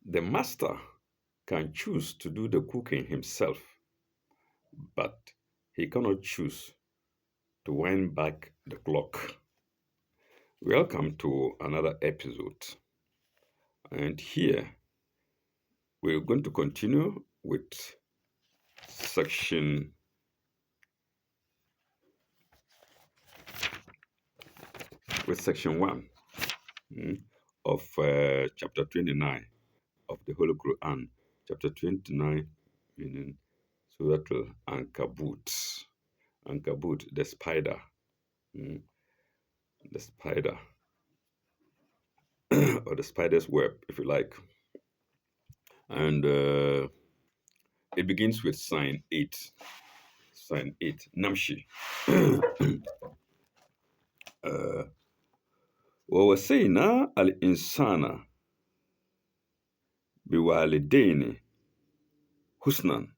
The master can choose to do the cooking himself, but he cannot choose to wind back the clock. Welcome to another episode. And here we're going to continue section section 1 mm, of chapter 29 of the Holy Quran. Chapter 29 meaning Surah Al-Ankabut. Ankabut, the spider. mm, the spider or the spider's web, if you like. And it begins with sign 8. Sign 8, Namshi. ووصينا الإنسان بوالدين حسنا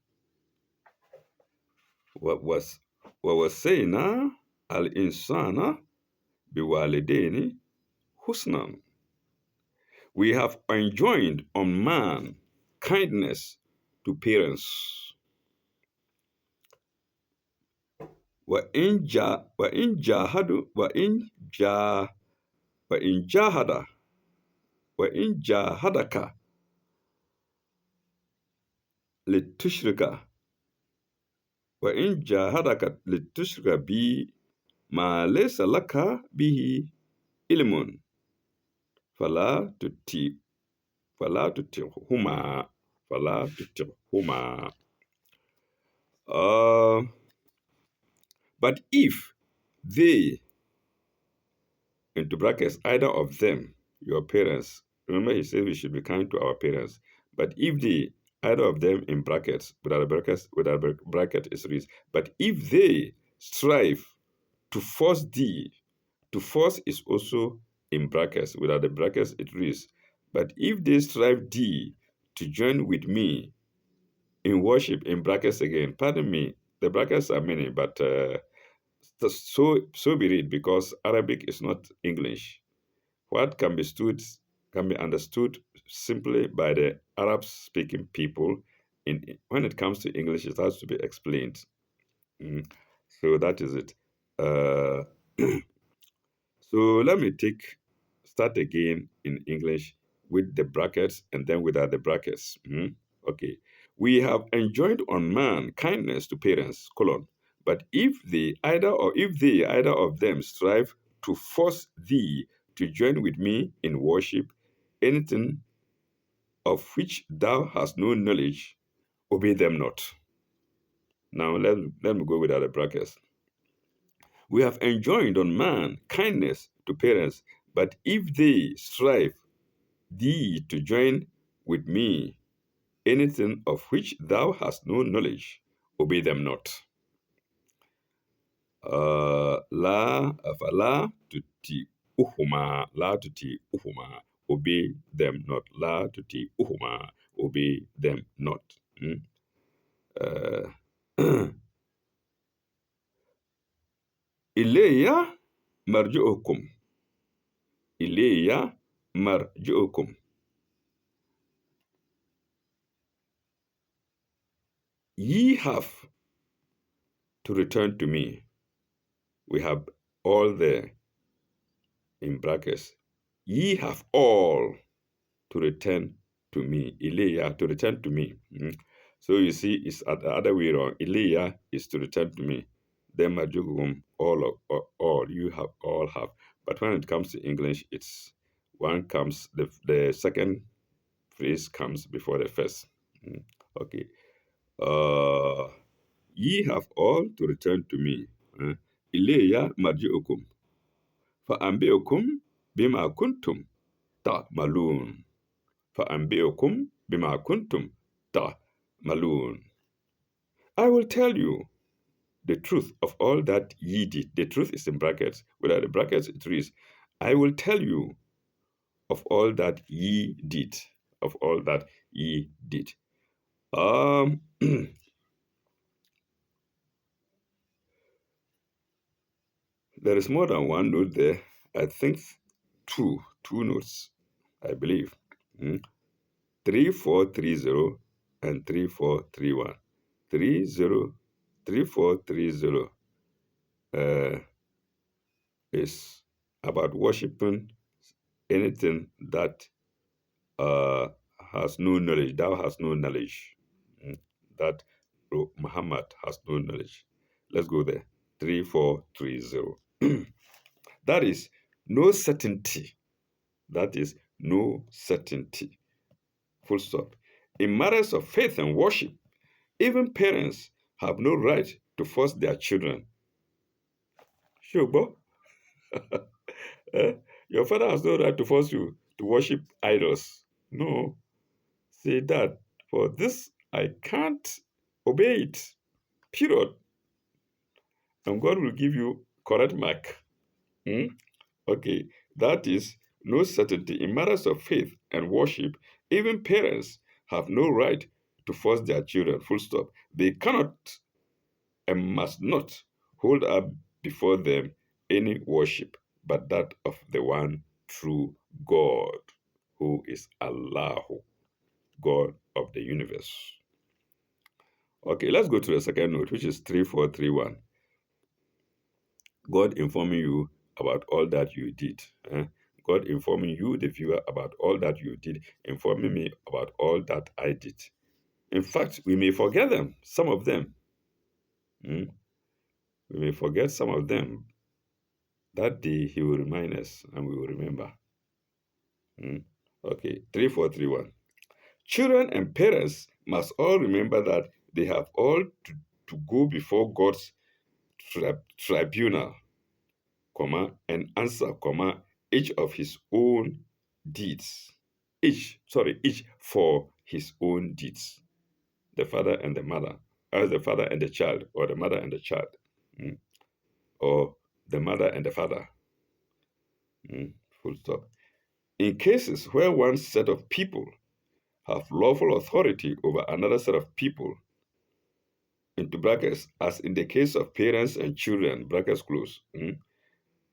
ووصينا الإنسان بوالدين حسنا. We have enjoined on man kindness to parents. وإن جاهدوا وإن جاهد وإن جاهدك لتشرك بي ما ليس لك به علم فلا تطيع فلا تطعهما فلا تطعهما. But if they, into brackets, either of them, your parents, remember he said we should be kind to our parents, but if they, either of them in brackets, without a bracket is reads, but if they strive to force thee, to force is also in brackets, without the brackets it reads, but if they strive thee to join with me in worship, in brackets again, pardon me, the brackets are many, but so be it, because Arabic is not English. What can be understood simply by the Arab-speaking people. When it comes to English, it has to be explained. So that is it. Uh, so let me start again in English with the brackets and then without the brackets. Okay. We have enjoined on man kindness to parents, colon. But if they either of them strive to force thee to join with me in worship, anything of which thou hast no knowledge, obey them not. Now let me go without the brackets. We have enjoined on man kindness to parents, but if they strive thee to join with me anything of which thou hast no knowledge, obey them not. La tuti uhuma, la tuti uhuma, obey them not. La tuti uhuma, obey them not. Uh, Ileya marju'ukum. Ileya marju'ukum. Ye have to return to me. We have all there in brackets. Ye have all to return to me. Ileya, to return to me. So you see, it's the other way around. Ileya is to return to me. Then marju'ukum, all, you have, all have. But when it comes to English, it's one comes, the second phrase comes before the first. Okay. Ye have all to return to me. Ileya marji'ukum. Fa'ambi'ukum bima kuntum ta'malun. Fa'ambi'ukum bima kuntum ta'malun. I will tell you the truth of all that ye did. The truth is in brackets. Without the brackets, it reads, I will tell you of all that ye did. Of all that ye did. There is more than one note there. I think two notes, I believe. 3430 and 3431. 3430 is about worshiping anything that uh, has no knowledge. Thou hast no knowledge. Mm. That Muhammad has no knowledge. Let's go there. 3430. That is no certainty. That is no certainty. Full stop. In matters of faith and worship, even parents have no right to force their children. Sure, eh? Your father has no right to force you to worship idols. No. Say that. For this, I can't obey it. Period. And God will give you correct mark. Hmm? Okay. That is no certainty. In matters of faith and worship, even parents have no right to force their children. Full stop. They cannot and must not hold up before them any worship but that of the one true God, who is Allah, God of the universe. Okay, let's go to the second note, which is 3431. God informing you about all that you did. God informing you, the viewer, about all that you did, informing me about all that I did. In fact, we may forget them, some of them. Hmm? We may forget some of them. That day he will remind us and we will remember. Okay, 3431. Children and parents must all remember that they have all to go before God's tribunal, and answer, each of his own deeds. Each for his own deeds. The father and the mother, as the father and the child, or the mother and the child, or the mother and the father. Full stop. In cases where one set of people have lawful authority over another set of people, into brackets, as in the case of parents and children, brackets close,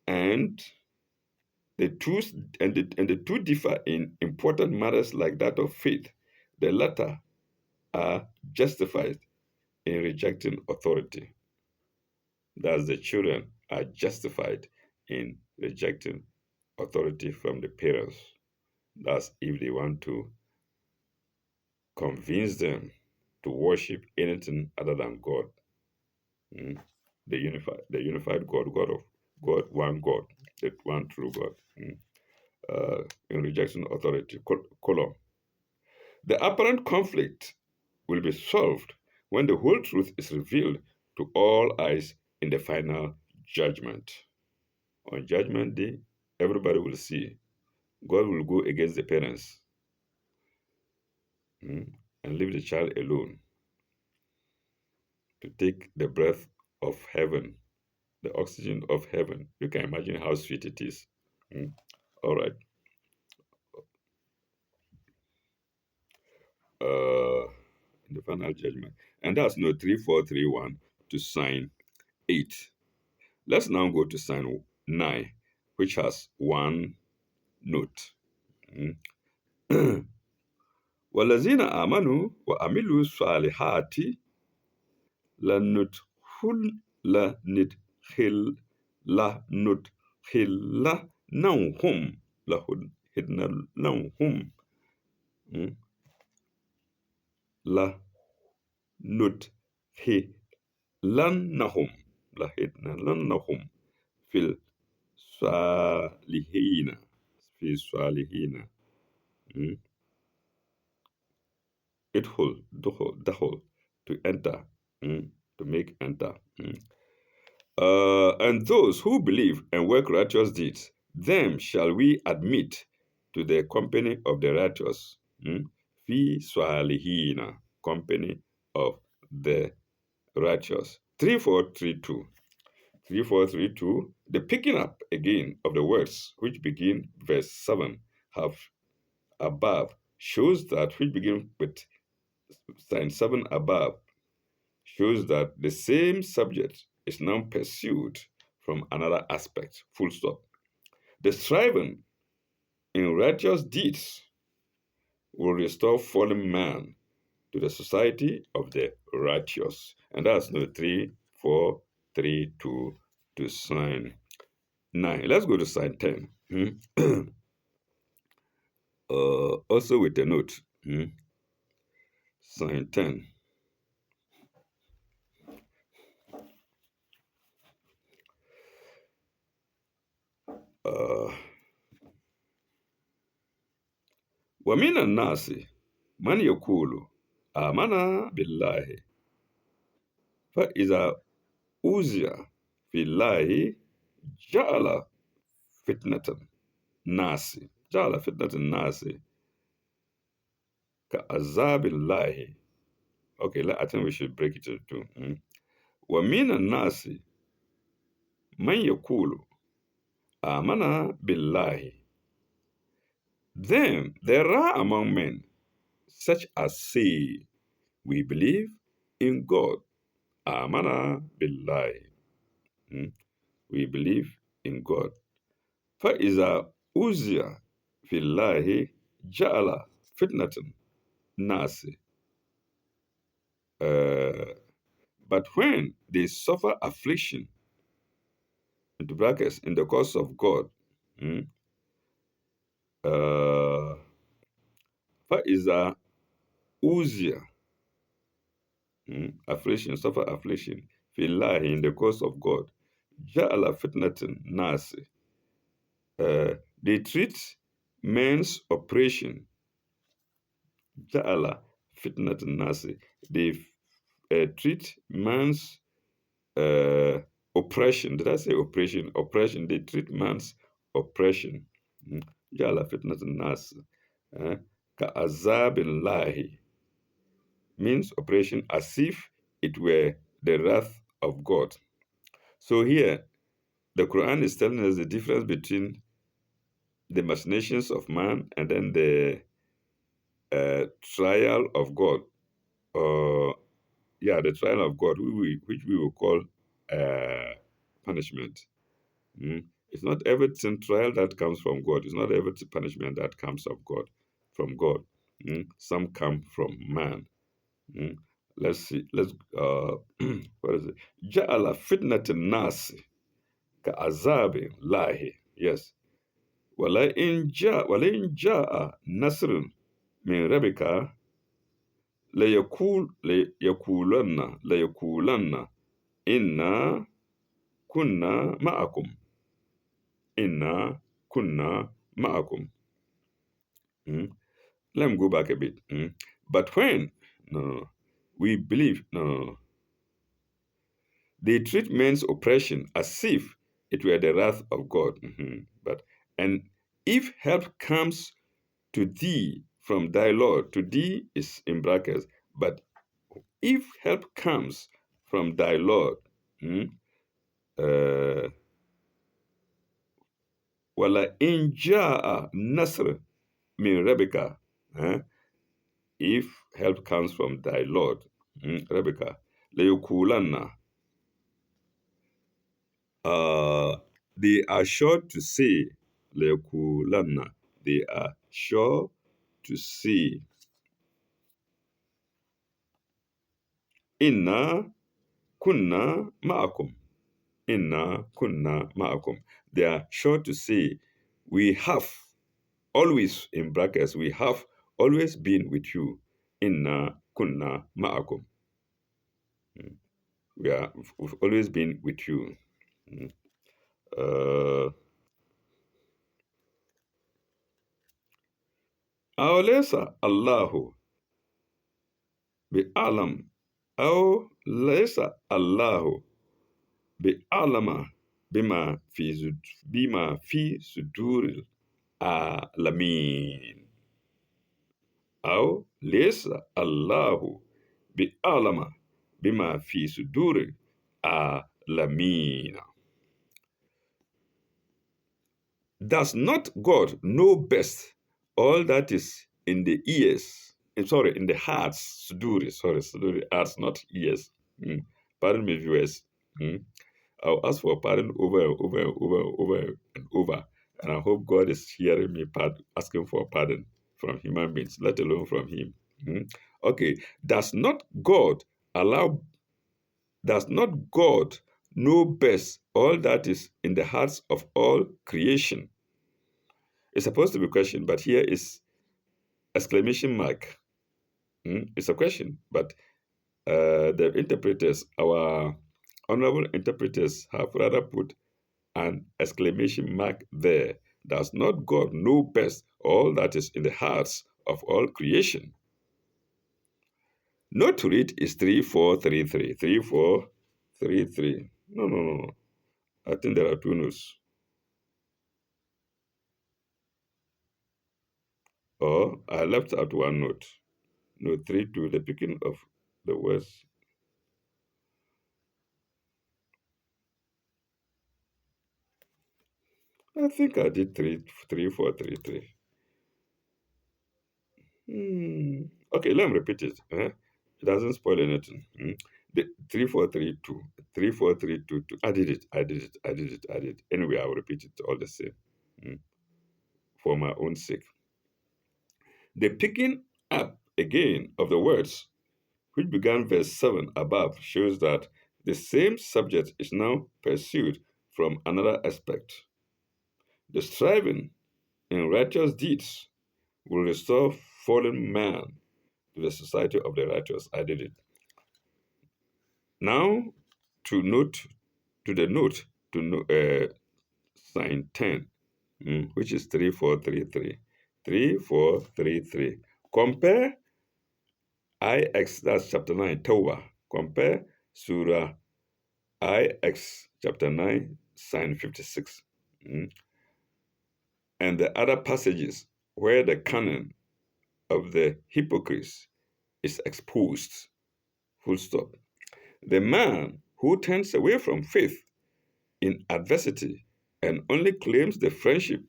and the two differ in important matters like that of faith. The latter are justified in rejecting authority. Thus, the children are justified in rejecting authority from the parents. Thus, if they want to convince them to worship anything other than God, the unified God, one God, the one true God, in rejection authority. Colon. The apparent conflict will be solved when the whole truth is revealed to all eyes in the final judgment. On judgment day, everybody will see. God will go against the parents and leave the child alone to take the breath of heaven, the oxygen of heaven. You can imagine how sweet it is. All right. In the final judgment. And that's note 3431 to sign 8. Let's now go to sign 9, which has one note. وَالَّذِينَ آمَنُوا وَعَمِلُوا الصَّالِحَاتِ لَنُدْخِلَنَّهُمْ لَهِدْنَنَّهُمْ في الصالحين في الصالحين. دخل to enter, to make enter. And those who believe and work righteous deeds, them shall we admit to the company of the righteous. Fi swalihina, company of the righteous. 3432. 3432. The picking up again of the words which begin verse 7 have above shows that, which begin with sign 7 above, shows that the same subject is now pursued from another aspect. Full stop. The striving in righteous deeds will restore fallen man to the society of the righteous. And that's number 3, 4, 3, 2 to sign 9. Let's go to sign 10. Also with a note. Sign 10. Uh, ومن الناس من يقول آمنا بالله فإذا أوذي في الله جعل فتنة الناس كعذاب الله. Okay, I think we should break it into two. ومن الناس من يقول آمنا بالله. Then there are among men such as say, we believe in God. آمنا بالله. We believe in God. فإذا أوذي في الله جعل فتنة الناس. But when they suffer affliction, into brackets, in the cause of God, فإذا أوذي, affliction, suffer affliction, في الله, in the cause of God, جعل فتنة الناس. They treat men's oppression. جعل فتنة الناس. They treat man's oppression. Did I say oppression? Oppression. They treat man's oppression. جعل فتنة الناس كعذاب الله, means oppression as if it were the wrath of God. So here, the Quran is telling us the difference between the machinations of man and then the trial of God. The trial of God, which we will call punishment. It's not everything trial that comes from God. It's not every punishment that comes from God. Some come from man. Let's see. What is it? Ja'ala fitnatin nasi ka'azabi lahi. Yes. وَلَئِنْ جَاءَ نَصْرٌ مِنْ رَبِّكَ لَيَقُولَنَّ إِنَّا كُنَّا مَعَكُمْ. إِنَّا كُنَّا مَعَكُمْ. Let me go back a bit. But when we believe, they treat men's oppression as if it were the wrath of God. And if help comes to thee from thy Lord, to thee is in brackets, but if help comes from thy Lord, wala inja'a nasr min Rebecca, if help comes from thy Lord, Rebecca, leyukulanna, they are sure to say, leyukulanna, they are sure to say, inna kunna ma'akum. Inna kunna ma'akum. They are sure to say, we have always, in brackets, we have always been with you. Inna kunna ma'akum. We've always been with you. Awlaysa Allahu bi'alam. Aw laysa Allahu bi'alama bima fi suduril alamin. أو ليس الله بأعلم بما في صدور العالمين. Does not God know best all that is in the ears? In the hearts. Suduri, hearts, not ears. Pardon me, viewers. I'll ask for pardon over and over and over and over. And I hope God is hearing me asking for pardon from human beings, let alone from him. Hmm? Okay, does not God allow, does not God know best all that is in the hearts of all creation? It's supposed to be a question, but here is exclamation mark. Hmm? It's a question, but the interpreters, our honorable interpreters, have rather put an exclamation mark there. Does not God know best all that is in the hearts of all creation? Note to read is 3433. 3433. No, no, no, no. I think there are two notes. Or I left out one note. Note 32, the picking of the words. I think I did 3433. Hmm. Okay, let me repeat it. It doesn't spoil anything. The 3432, 34322. I did it. I did it. I did it. I did it. Anyway, I will repeat it all the same, hmm, for my own sake. The picking up again of the words which began verse 7 above shows that the same subject is now pursued from another aspect. The striving in righteous deeds will restore fallen man to the society of the righteous. I did it. Now to note to the note to sign 10, which is 3433. 3433. Compare IX, that's chapter 9, Tawbah. Compare Surah IX, chapter 9, sign 56. And the other passages where the canon of the hypocrites is exposed. Full stop. The man who turns away from faith in adversity and only claims the friendship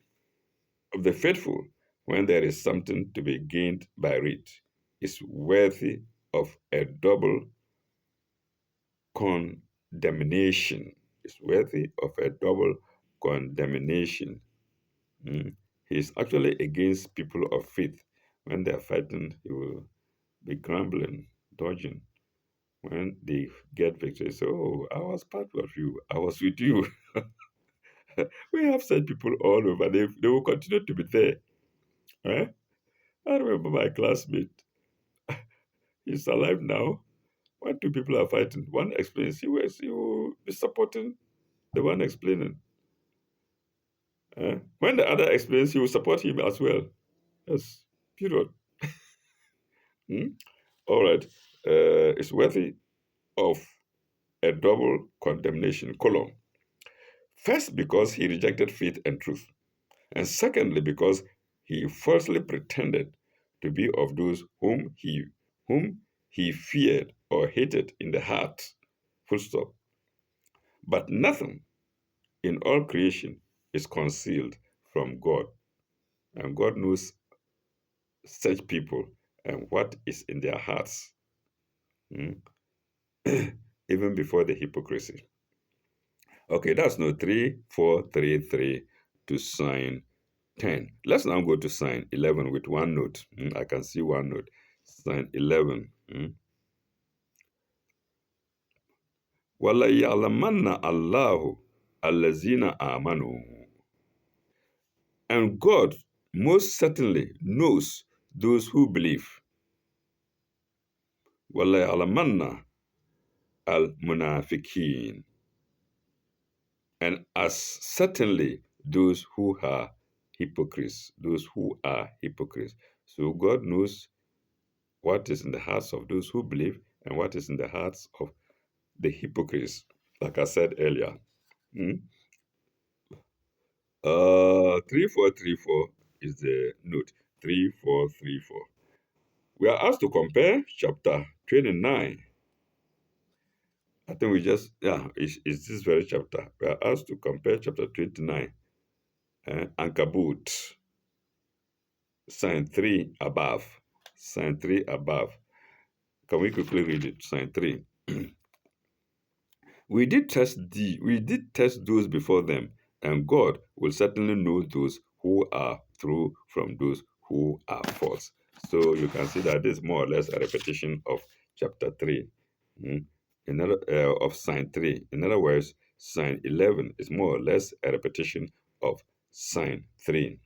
of the faithful when there is something to be gained by it is worthy of a double condemnation. Is worthy of a double condemnation. He is actually against people of faith. When they are fighting, he will be grumbling, dodging. When they get victory, say, "Oh, I was part of you. I was with you." We have such people all over. They will continue to be there. Eh? I remember my classmate. He's alive now. When two people are fighting, one explains, he will be supporting the one explaining. When the other explains, he will support him as well. Yes, period. Hmm? All right. It's worthy of a double condemnation, colon. First, because he rejected faith and truth. And secondly, because he falsely pretended to be of those whom he feared or hated in the heart. Full stop. But nothing in all creation is concealed from God. And God knows such people and what is in their hearts, hmm, even before the hypocrisy. Okay, that's note 3433 to sign 10. Let's now go to sign 11 with one note. I can see one note. Sign 11. وَلَيَعْلَمَنَّ اللَّهُ الَّذِينَ آمَنُوا. And God most certainly knows those who believe. وَلَيَعْلَمَنَّ الْمُنَافِقِينَ. And as certainly those who are hypocrites. Those who are hypocrites. So God knows what is in the hearts of those who believe and what is in the hearts of the hypocrites, like I said earlier. 3434 is the note. 3434. We are asked to compare chapter 29. I think it's this very chapter. We are asked to compare chapter 29, Ankabut, sign 3 above. Sign 3 above. Can we quickly read it? Sign 3. We did test those before them, and God will certainly know those who are true from those who are false. So you can see that this is more or less a repetition of chapter 3, mm, of sign 3. In other words, sign 11 is more or less a repetition of sign 3.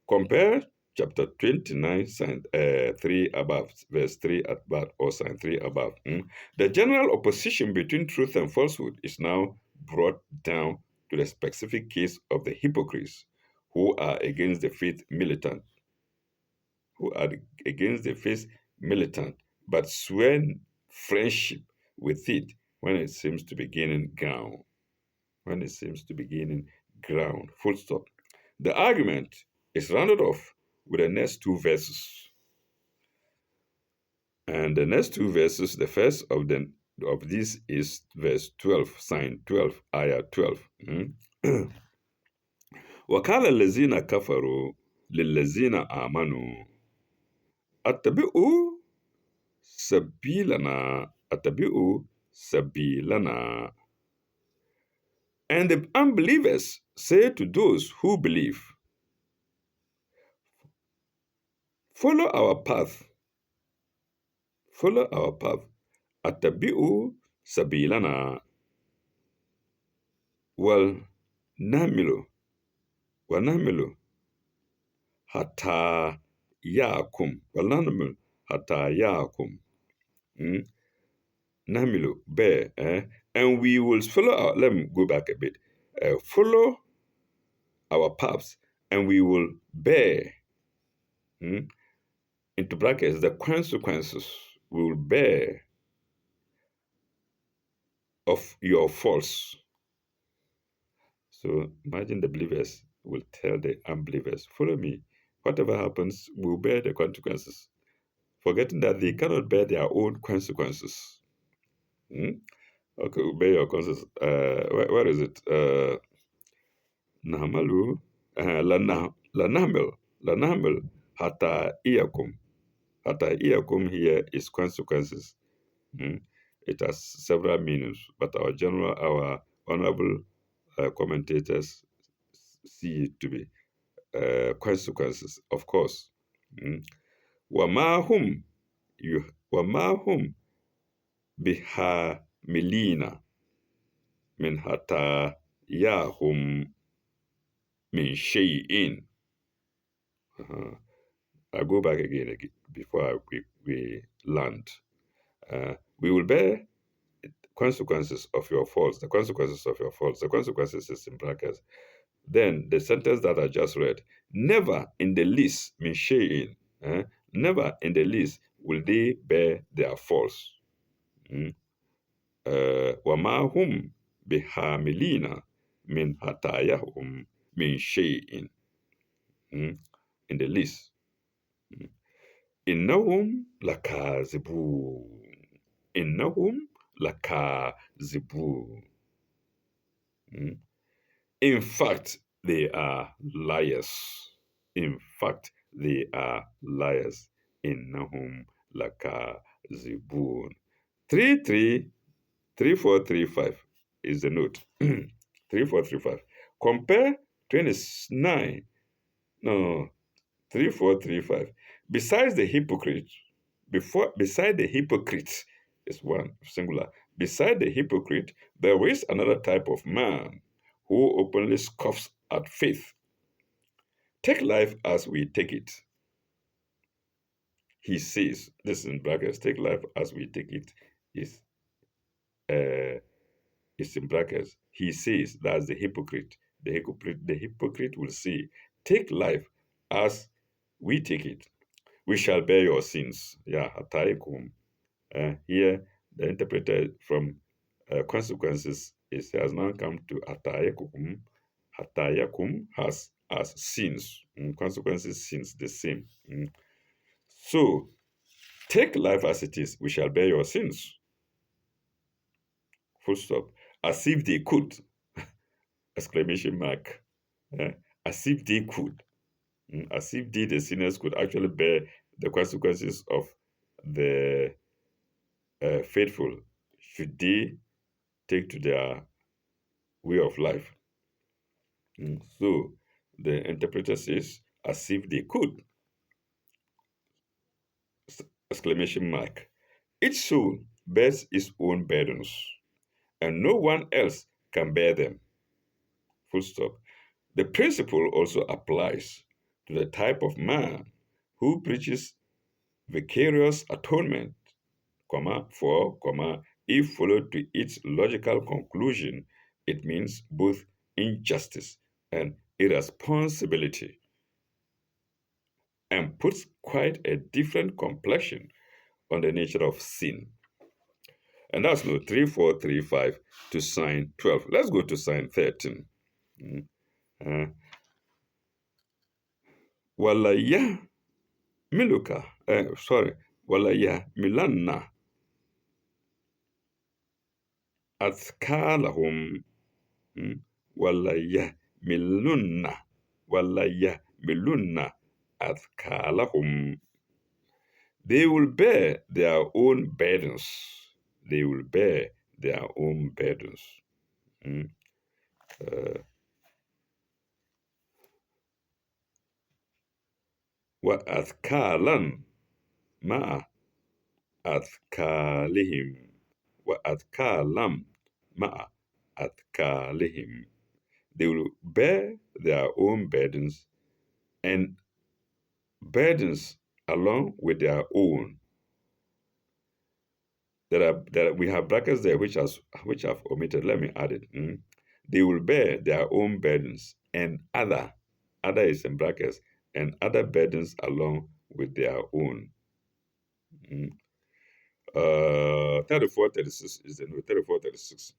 Compare chapter 29, sign 3 above, verse 3 above, or sign 3 above. The general opposition between truth and falsehood is now brought down to the specific case of the hypocrites who are against the faith militant, who are against the faith militant, but swear friendship with it when it seems to be gaining ground. When it seems to be gaining ground. Full stop. The argument is rounded off with the next two verses. And the next two verses, the first of these is verse 12, sign 12, ayah 12. وقال الذين كفروا للذين آمنوا اتبعوا سبيلنا اتبعوا سبيلنا. And the unbelievers say to those who believe, follow our path, follow our path. اتبعوا سبيلنا ولنحمل حتى ياكم ولنحمل حتى ياكم. Nahmilu, bear, and we will follow let me go back a bit. Follow our paths, and we will bear, into brackets, the consequences we will bear of your faults. So imagine the believers will tell the unbelievers, follow me. Whatever happens, we'll bear the consequences, forgetting that they cannot bear their own consequences. Okay, we'll bear your consequences. Where is it? Nahmalu, lanahmel, hata iyakum. Hata iyakum here is consequences. It has several meanings, but our honorable commentators see it to be consequences, of course. Wamahum bihamilina min hata yahum min shay'in. I'll go back again before we land. We will bear consequences of your faults. The consequences of your faults. The consequences is in brackets. Then the sentence that I just read, never in the least, min shay'in, never in the least will they bear their faults. وَمَا هُمْ بِحَامِلِينَ مِنْ هَتَايَهُمْ مِنْ شَيْءٍ. In the list. إِنَّهُمْ لَكَاذِبُونَ. إِنَّهُمْ لَكَاذِبُونَ. In fact, they are liars. In fact, they are liars. إِنَّهُمْ لَكَاذِبُونَ. 3435 is the note. 3435. Compare 29. No. 3435. Beside the hypocrite is one singular. Beside the hypocrite, there is another type of man who openly scoffs at faith. Take life as we take it. He says, this in brackets, take life as we take it is in brackets. He says, that's the hypocrite. The hypocrite will say, take life as we take it. We shall bear your sins. Yeah, hataikum. Here, the interpreter from consequences has now come to hataikum. Hatayakum has as sins. Consequences, sins, the same. So, take life as it is. We shall bear your sins. Full stop. As if they could. Exclamation mark. As if they could. As if they, the sinners, could actually bear the consequences of the faithful, should they take to their way of life. So the interpreter says, as if they could. exclamation mark. Each soul bears its own burdens, and no one else can bear them. Full stop. The principle also applies to the type of man who preaches vicarious atonement, if followed to its logical conclusion, it means both injustice and irresponsibility, and puts quite a different complexion on the nature of sin. And that's note 3435 to sign 12. Let's go to sign 13. Mm. Uh, Walaya miluka, walaya milanna atkalahum, walaya milunna, walaya milunna atkalahum. They will bear their own burdens. They will bear their own burdens. Mm. Uh, وأثقالا مع أثقالهم وأثقالا مع أثقالهم. They will bear their own burdens and burdens along with their own. We have brackets there which I've omitted. Let me add it. They will bear their own burdens and other is in brackets, and other burdens along with their own. 3436 is the note. 3436.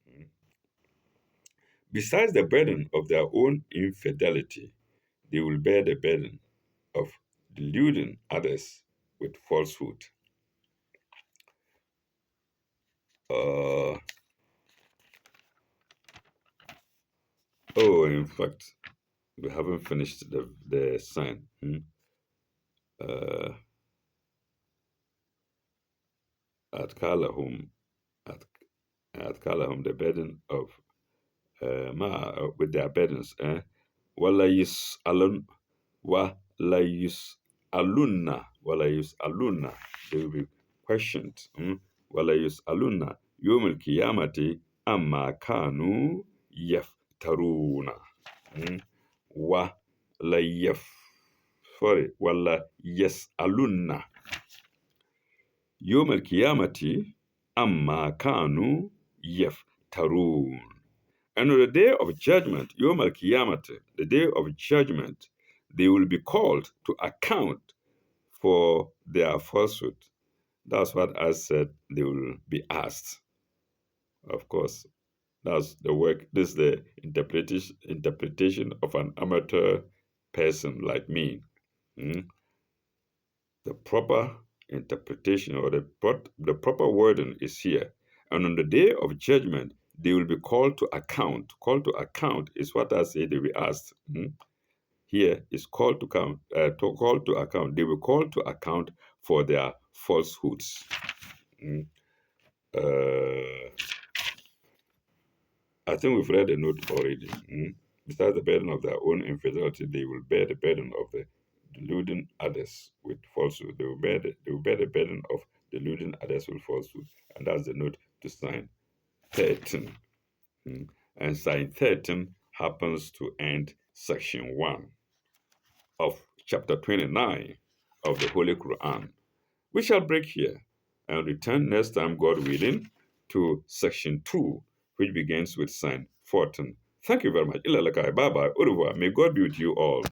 Besides the burden of their own infidelity, they will bear the burden of deluding others with falsehood. Uh, in fact, we haven't finished the sign. At Kalahum, at Kalahum, the burden of with their burdens. Wala yus alun, wala yus alunna. They will be questioned. Wala yus alunna. Yom al kiyamati amma kanu yaftaruna. Wala yaf. Sorry, wala yes alunna. Yom al kiyamati amma kanu yaftarun. And on the day of judgment, Yom al Kiyamah, the day of judgment, they will be called to account for their falsehood. That's what I said, they will be asked. Of course, that's the work, this is the interpretation of an amateur person like me. The proper interpretation or the proper wording is here. And on the day of judgment, they will be called to account. Called to account is what I say they will be asked. Here is called to account. Called to account. They will call to account for their falsehoods. I think we've read the note already. Besides the burden of their own infidelity, they will bear the burden of the deluding others with falsehood. They will bear the burden of deluding others with falsehood. And that's the note to sign 13. And sign 13 happens to end section 1 of chapter 29 of the Holy Quran. We shall break here and return next time, God willing, to section 2, which begins with sign 14. Thank you very much. Bye bye. Au revoir. May God be with you all.